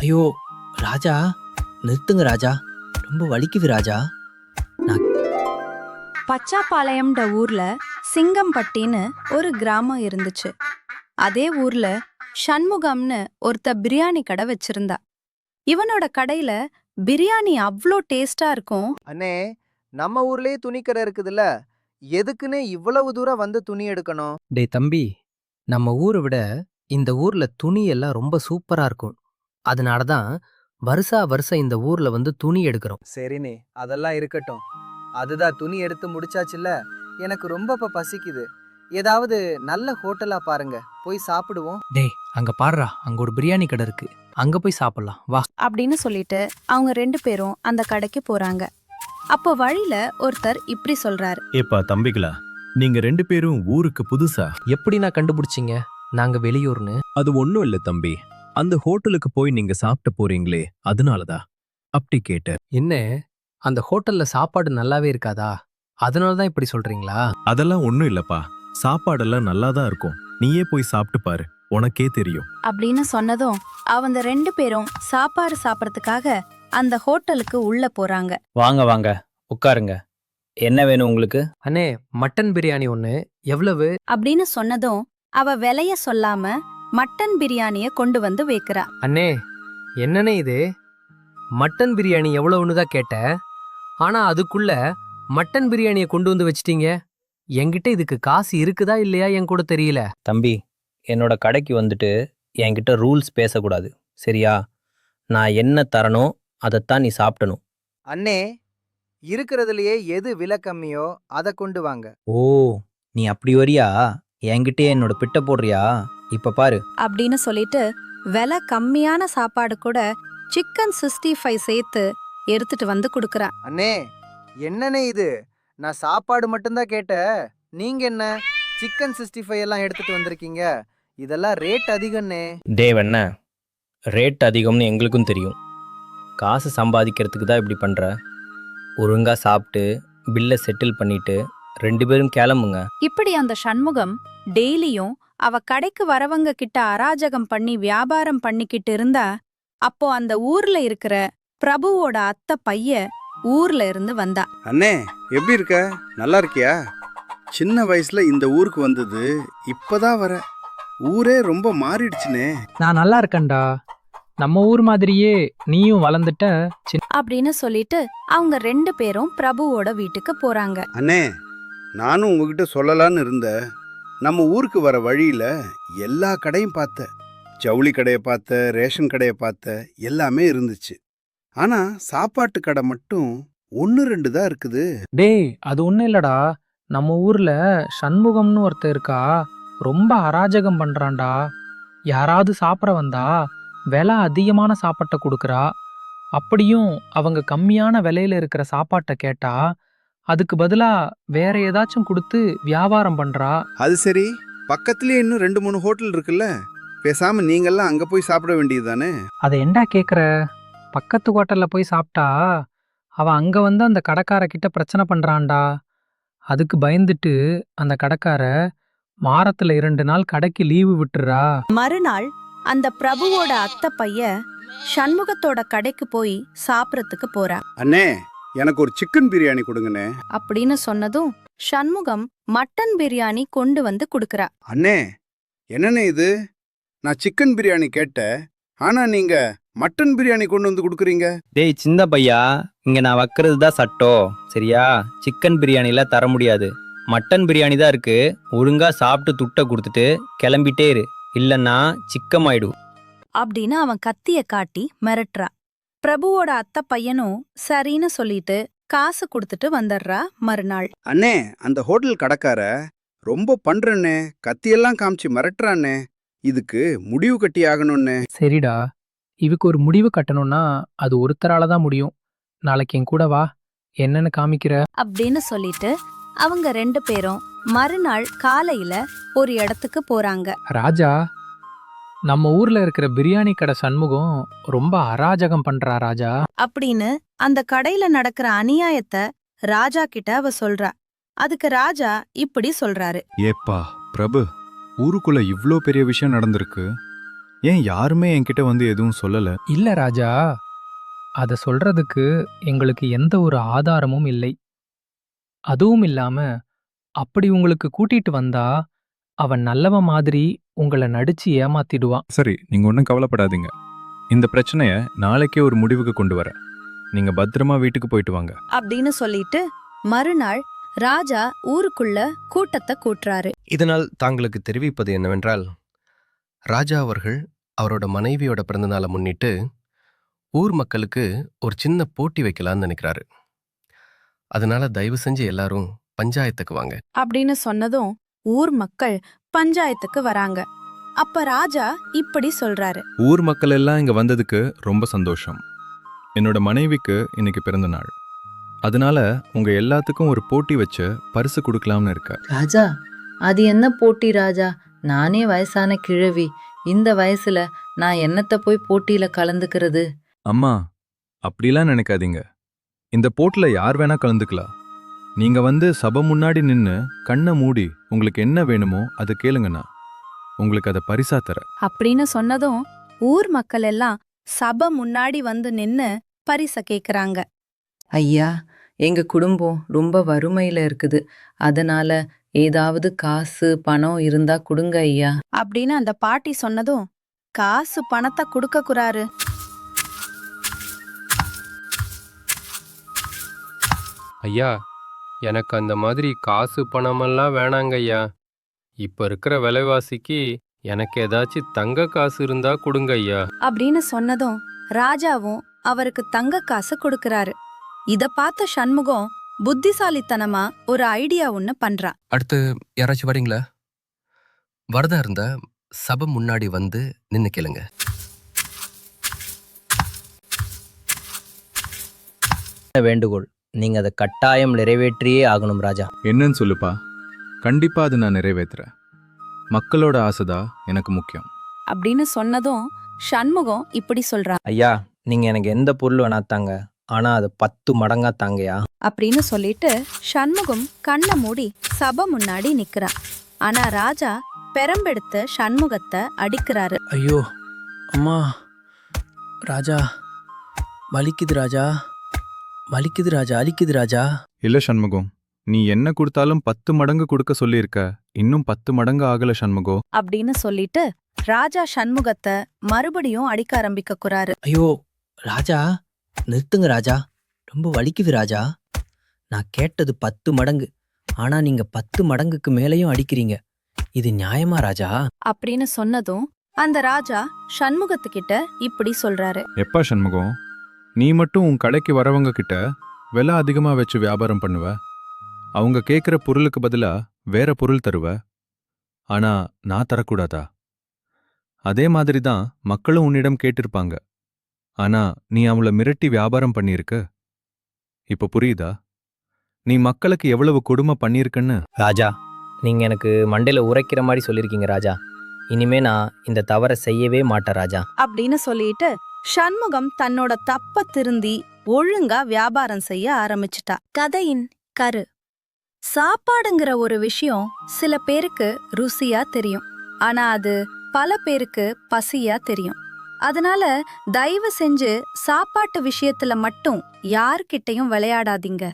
ஐயோ ராஜா, நிறுத்துங்க ராஜா, ரொம்ப வலிக்குது ராஜா. நான் பச்சாப்பாளையம்ன்ற ஊர்ல சிங்கம்பட்டின்னு ஒரு கிராமம் இருந்துச்சு. அதே ஊர்ல சண்முகம்னு ஒருத்த பிரியாணி கடை வச்சிருந்தா. இவனோட கடையில பிரியாணி அவ்ளோ டேஸ்டா இருக்கும். அண்ணே, நம்ம ஊர்லயே துணிக்கடை இருக்குதுல்ல, எதுக்குன்னு இவ்வளவு தூரம் வந்து துணி எடுக்கணும்? டேய் தம்பி, நம்ம ஊரை விட இந்த ஊர்ல துணி எல்லாம் ரொம்ப சூப்பரா இருக்கும். அதனால தான் வருஷம் இந்த ஊர்ல வந்து துணி எடுக்கிறோம். சரிண்ணே, அதெல்லாம் இருக்கட்டும். அதுதான் துணி எடுத்து முடிச்சாச்சுல்ல, எனக்கு ரொம்ப இப்ப பசிக்குது. ஏதாவது நல்ல ஹோட்டலா பாருங்க, போய் சாப்பிடுவோம். டேய் அங்க பாருடா, அங்க ஒரு பிரியாணி கடை இருக்கு, அங்க போய் சாப்பிடலாம் வா. அப்படின்னு சொல்லிட்டு அவங்க 2 பேரும் அந்த கடைக்கு போறாங்க. அப்போ வழியில ஒருத்தர் இப்படி சொல்றாரு. ஏப்பா தம்பிகளா, நீங்க 2 பேரும் ஊருக்கு புதுசா? எப்படி நான் கண்டுபிடிச்சிங்க நாங்க வெளியூர்னு? அது ஒண்ணும் இல்ல தம்பி, அந்த ஹோட்டலுக்கு போய் நீங்க சாப்பிட்டு போறீங்களே அதனாலதான் அப்படி கேட்டேன். என்ன, அந்த ஹோட்டல்ல சாப்பாடு நல்லாவே இருக்காதா? அதனால தான் இப்படி சொல்றீங்களா? அதெல்லாம் ஒண்ணும் இல்லப்பா, சாப்பாடெல்லாம் நல்லாதான் இருக்கும். நீயே போய் சாப்பிட்டு பாரு, உனக்கே தெரியும். அப்படின்னு சொன்னதும் அவங்க 2 பேரும் சாப்பாடு சாப்பிடறதுக்காக அந்த ஹோட்டலுக்கு உள்ள போறாங்க. வாங்க வாங்க உட்காருங்க. என்ன வேணும் உங்களுக்கு? அண்ணே, மட்டன் பிரியாணி ஒண்ணு. எவ்வளவு? அப்படின்னு சொன்னதும் அவ விலைய சொல்லாம மட்டன் பிரியாணிய கொண்டு வந்து வைக்கிறா. அண்ணே, என்னண்ணே இது? மட்டன் பிரியாணி எவ்வளவுன்னு தான் கேட்டேன். ஆனா அதுக்குள்ள மட்டன் பிரியாணியை கொண்டு வந்து வச்சிட்டீங்க. என்கிட்ட இதுக்கு காசு இருக்குதா இல்லையா என் கூட தெரியல. தம்பி, என்னோட கடைக்கு வந்துட்டு என்கிட்ட ரூல்ஸ் பேசக்கூடாது, சரியா? நான் என்ன தரனோ அதைத்தான் நீ சாப்பிடணும். அண்ணே, இருக்கிறதுலயே எது விலை கம்மியோ அதை கொண்டு வாங்க. ஓ, நீ அப்படி வரியா? என்கிட்டயே என்னோட பிட்ட போடுறியா? இப்ப பாரு. அப்படின்னு சொல்லிட்டு விலை கம்மியான சாப்பாடு கூட சிக்கன் 65 சேர்த்து எடுத்துட்டு வந்து கொடுக்கறா. அண்ணே, என்னண்ணே இது? நான் சாப்பாடு மட்டும்தான் கேட்டேன். நீங்க என்ன சிக்கன் 65 எல்லாம் எடுத்துட்டு வந்திருக்கீங்க? இதெல்லாம் ரேட் அதிகம்னே. தேவண்ண, ரேட் அதிகம்னு எங்களுக்கும் தெரியும். காசு சம்பாதிக்கிறதுக்கு தான் இப்படி பண்ற. ஒழுங்கா சாப்பிட்டு பில்லை செட்டில் பண்ணிட்டு 2 பேரும் கிளம்புங்க. இப்படி அந்த சண்முகம் டெய்லியும் அவ கடைக்கு வரவங்க கிட்ட அராஜகம் பண்ணி வியாபாரம் பண்ணிக்கிட்டு இருந்தா. அப்போ அந்த ஊர்ல இருக்கிற பிரபுவோட அத்தை பைய ஊர்ல இருந்து வந்தா. அண்ணே, எப்படி இருக்க? நல்லா இருக்கியா? சின்ன வயசுல இந்த ஊருக்கு வந்தது இப்பதான் வர. ஊரே ரொம்ப மாறிடுச்சுனே. நான் நல்லா இருக்கேன்டா. நம்ம ஊர் மாதிரியே நீயும் வளர்ந்துட்ட. அப்படின்னு சொல்லிட்டு அவங்க 2 பேரும் பிரபுவோட வீட்டுக்கு போறாங்க. அண்ணே, நானும் உங்ககிட்ட சொல்லலான்னு இருந்தேன். நம்ம ஊருக்கு வர வழியில எல்லா கடையும் பார்த்தேன். ஜவுளி கடையை பார்த்த, ரேஷன் கடையை பார்த்த, எல்லாமே இருந்துச்சு. ஆனா சாப்பாட்டு கடை மட்டும் 1-2 தான் இருக்குது. டேய், அது ஒன்றும் இல்லடா. நம்ம ஊர்ல சண்முகம்னு ஒருத்தர் இருக்கா. ரொம்ப அராஜகம் பண்றான்டா. யாராவது சாப்பிட வந்தா விலை அதிகமான சாப்பாட்டை கொடுக்குறா. அப்படியும் அவங்க கம்மியான விலையில இருக்கிற சாப்பாட்டை கேட்டா அதுக்கு பதிலா வேற ஏதாச்சும் கொடுத்து வியாபாரம் பண்றா. அது சரி, பக்கத்துலயே இன்னும் 2-3 ஹோட்டல் இருக்குல்ல. பேசாம நீங்கெல்லாம் அங்க போய் சாப்பிட வேண்டியதுதானே? அதை ஏன்டா கேக்குற? பக்கத்து ஹோட்டல்ல போய் சாப்பிட்டா அவன் அங்க வந்து அந்த கடைக்கார கிட்ட பிரச்சனை பண்றான்டா. அதுக்கு பயந்துட்டு அந்த கடைக்கார வாரத்துல 2 நாள் கடைக்கு லீவு விட்டுறா. மறுநாள் அந்த பிரபுவோட அத்தை பைய சண்முகத்தோட கடைக்கு போய் சாப்பிடறதுக்கு போறா. அண்ணே, எனக்கு ஒரு சிக்கன் பிரியாணி கொடுங்கண்ணே. அப்படின்னு சொன்னதும் சண்முகம் மட்டன் பிரியாணி கொண்டு வந்து கொடுக்கறா. அண்ணே, என்னண்ணே இது? நான் சிக்கன் பிரியாணி கேட்டேன், ஆனா நீங்க மட்டன் பிரியாணி கொண்டு வந்து கொடுக்குறீங்க. டேய் சின்ன பையா, இங்க நான் வைக்கிறது தான் சட்டம், சரியா? சிக்கன் பிரியாணில தர முடியாது. மட்டன் பிரியாணி தான் இருக்கு. ஒழுங்கா சாப்பிட்டு துட்டை கொடுத்துட்டு கிளம்பிட்டே இரு, இல்லன்னா சிக்கமாயிடும். அப்படின்னு அவன் கத்திய காட்டி மிரட்டுறா. பிரபுவோட அத்தை பையனும் சரின்னு சொல்லிட்டு காசு கொடுத்துட்டு வந்துடுறா. மறுநாள் அண்ணே, அந்த ஹோட்டல் கடைக்கார ரொம்ப பண்றண்ணே, கத்தியெல்லாம் காமிச்சு மிரட்டுறாண்ணே. இதுக்கு முடிவு கட்டி ஆகணும்னே. சரிடா, இதுக்கு ஒரு முடிவு கட்டணும்னா அது ஒருத்தரால தான் முடியும். நாளைக்கு என் கூட வா, என்னன்னு காமிக்கிற. அப்படின்னு சொல்லிட்டு அவங்க 2 பேரும் மறுநாள் காலையில ஒரு இடத்துக்கு போறாங்க. ராஜா, நம்ம ஊர்ல இருக்கிற பிரியாணி கடை சண்முகம் ரொம்ப அராஜகம் பண்றா ராஜா. அப்படின்னு அந்த கடையில நடக்கிற அநியாயத்தை ராஜா கிட்ட அவ சொல்றா. அதுக்கு ராஜா இப்படி சொல்றாரு. ஏப்பா பிரபு, ஊருக்குள்ள இவ்ளோ பெரிய விஷயம் நடந்திருக்கு. ஏன் யாருமே என்கிட்ட வந்து எதுவும் சொல்லல? இல்ல ராஜா, அத சொல்றதுக்கு எங்களுக்கு எந்த ஒரு ஆதாரமும் இல்லை. அதுவும் இல்லாம அப்படி உங்களுக்கு கூட்டிட்டு வந்தா அவன் நல்லவன் மாதிரி உங்கள நடிச்சு ஏமாத்திடுவான். சரி, நீங்க ஒன்றும் கவலைப்படாதீங்க. இந்த பிரச்சனைய நாளைக்கே ஒரு முடிவுக்கு கொண்டு வரேன். நீங்க பத்திரமா வீட்டுக்கு போயிட்டு வாங்க. அப்படின்னு சொல்லிட்டு மறுநாள் ராஜா ஊருக்குள்ள கூட்டத்தை கூட்டுறாரு. இதனால் தாங்களுக்கு தெரிவிப்பது என்னவென்றால், ராஜா அவர்கள் அவரோட மனைவியோட பிறந்தநாளை முன்னிட்டு ஊர் மக்களுக்கு ஒரு சின்ன போட்டி வைக்கலாம்னு நினைக்கிறாரு. அதனால தயவு செஞ்சு எல்லாரும் பஞ்சாயத்துக்கு வாங்க. அப்படின்னு சொன்னதும் ஊர் மக்கள் பஞ்சாயத்துக்கு வராங்க. அப்ப ராஜா இப்படி சொல்றாரு. ஊர் மக்கள் எல்லாம் இங்க வந்ததுக்கு ரொம்ப சந்தோஷம். என்னோட மனைவிக்கு இன்னைக்கு பிறந்த நாள். அதனால உங்க எல்லாத்துக்கும் ஒரு போட்டி வச்சு பரிசு கொடுக்கலாம்னு இருக்க. ராஜா, அது என்ன போட்டி ராஜா? நானே வயசான கிழவி. இந்த வயசுல நான் என்னத்த போய் போட்டியில கலந்துக்கிறது? அம்மா, அப்படிலாம் நினைக்காதீங்க. இந்த போட்டில யார் வேணா கலந்துக்கலாம். நீங்க வந்து சபை முன்னாடி நின்னு கண்ணை மூடி உங்களுக்கு என்ன வேணுமோ அதை கேளுங்கண்ணா. உங்களுக்கு அதை பரிசா தர. அப்படின்னு சொன்னதும் ஊர் மக்கள் எல்லாம் சபை முன்னாடி வந்து நின்னு பரிச கேக்குறாங்க. ஐயா, எங்க குடும்பம் ரொம்ப வறுமையில இருக்குது. அதனால ஏதாவது காசு பணம் இருந்தா கொடுங்க ஐயா. அப்படின்னு அந்த பாட்டி சொன்னதும் காசு பணத்தை கொடுக்கக்கூடாரு. ஐயா, எனக்கு அந்த மாதிரி காசு பணமெல்லாம் வேணாங்க ஐயா. இப்ப இருக்கிற விலைவாசிக்கு எனக்கு ஏதாச்சும் தங்க காசு இருந்தா கொடுங்க ஐயா. அப்படின்னு சொன்னதும் ராஜாவும் அவருக்கு தங்க காசு கொடுக்கறாரு. இத பார்த்த சண்முகம் புத்திசாலித்தனமா ஒரு ஐடியா ஒண்ணு பண்றான். அடுத்து யாராச்சும் வரீங்களா? வரதா இருந்தா சபை முன்னாடி வந்து நின்னு கேளுங்க. வேண்டுகோள், நீங்க அதை கட்டாயம் நிறைவேற்றியே ஆகணும் ராஜா. என்னன்னு சொல்லுப்பா. கண்டிப்பா அது நான் நிறைவேற்றுறேன். மக்களோட ஆசைதான் எனக்கு முக்கியம். அப்படின்னு சொன்னதும் சண்முகம் இப்படி சொல்றான். ஐயா, நீங்க எனக்கு எந்த பொருள் வேணா தாங்க, ஆனா அது 10 மடங்கா தாங்கயா. அப்படின்னு சொல்லிட்டு சண்முகம் கண்ணை மூடி சபை முன்னாடி நிக்கிறான். ஆனா ராஜா பெரம்பெடுத்து சண்முகத்தை அடிக்கிறாரு. ஐயோ அம்மா, ராஜா வலிக்குது ராஜா, வலிக்குது ராஜா, அலிக்குது ராஜா. இல்ல சண்முகம், நீ என்ன கொடுத்தாலும் 10 மடங்கு கொடுக்க சொல்லியிருக்க. இன்னும் 10 மடங்கு ஆகல சண்முகம். அப்படின்னு சொல்லிட்டு ராஜா சண்முகத்தை மறுபடியும் அடிக்க ஆரம்பிக்கிறாரு. ஐயோ ராஜா, நிறுத்துங்க ராஜா, ரொம்ப வலிக்குது ராஜா. நான் கேட்டது 10 மடங்கு, ஆனா நீங்க 10 மடங்குக்கு மேலேயும் அடிக்கிறீங்க. இது நியாயமா ராஜா? அப்படின்னு சொன்னதும் அந்த ராஜா சண்முகத்துக்கிட்ட இப்படி சொல்றாரு. எப்பா சண்முகம், நீ மட்டும் உன் கடைக்கு வரவங்க கிட்ட விலை அதிகமா வச்சு வியாபாரம் பண்ணுவ. அவங்க கேட்குற பொருளுக்கு பதிலா வேற பொருள் தருவ. ஆனா நான் தரக்கூடாதா? அதே மாதிரி தான் மக்களும் உன்னிடம் கேட்டிருப்பாங்க. ஆனா நீ அவளை மிரட்டி வியாபாரம் பண்ணியிருக்க. இப்ப புரியுதா நீ மக்களுக்கு எவ்வளவு கொடுமை பண்ணியிருக்கன்னு? ராஜா, நீங்க எனக்கு மண்டையில உரைக்கிற மாதிரி சொல்லியிருக்கீங்க ராஜா. இனிமே நான் இந்த தவறை செய்யவே மாட்டேன் ராஜா. அப்படின்னு சொல்லிட்டு சண்முகம் தன்னோட தப்ப திருந்தி ஒழுங்கா வியாபாரம் செய்ய ஆரம்பிச்சிட்டா. கதையின் கரு: சாப்பாடுங்கிற ஒரு விஷயம் சில பேருக்கு ருசியா தெரியும், ஆனா அது பல பேருக்கு பசியா தெரியும். அதனால தயவு செஞ்சு சாப்பாட்டு விஷயத்துல மட்டும் யார்கிட்டயும் விளையாடாதீங்க.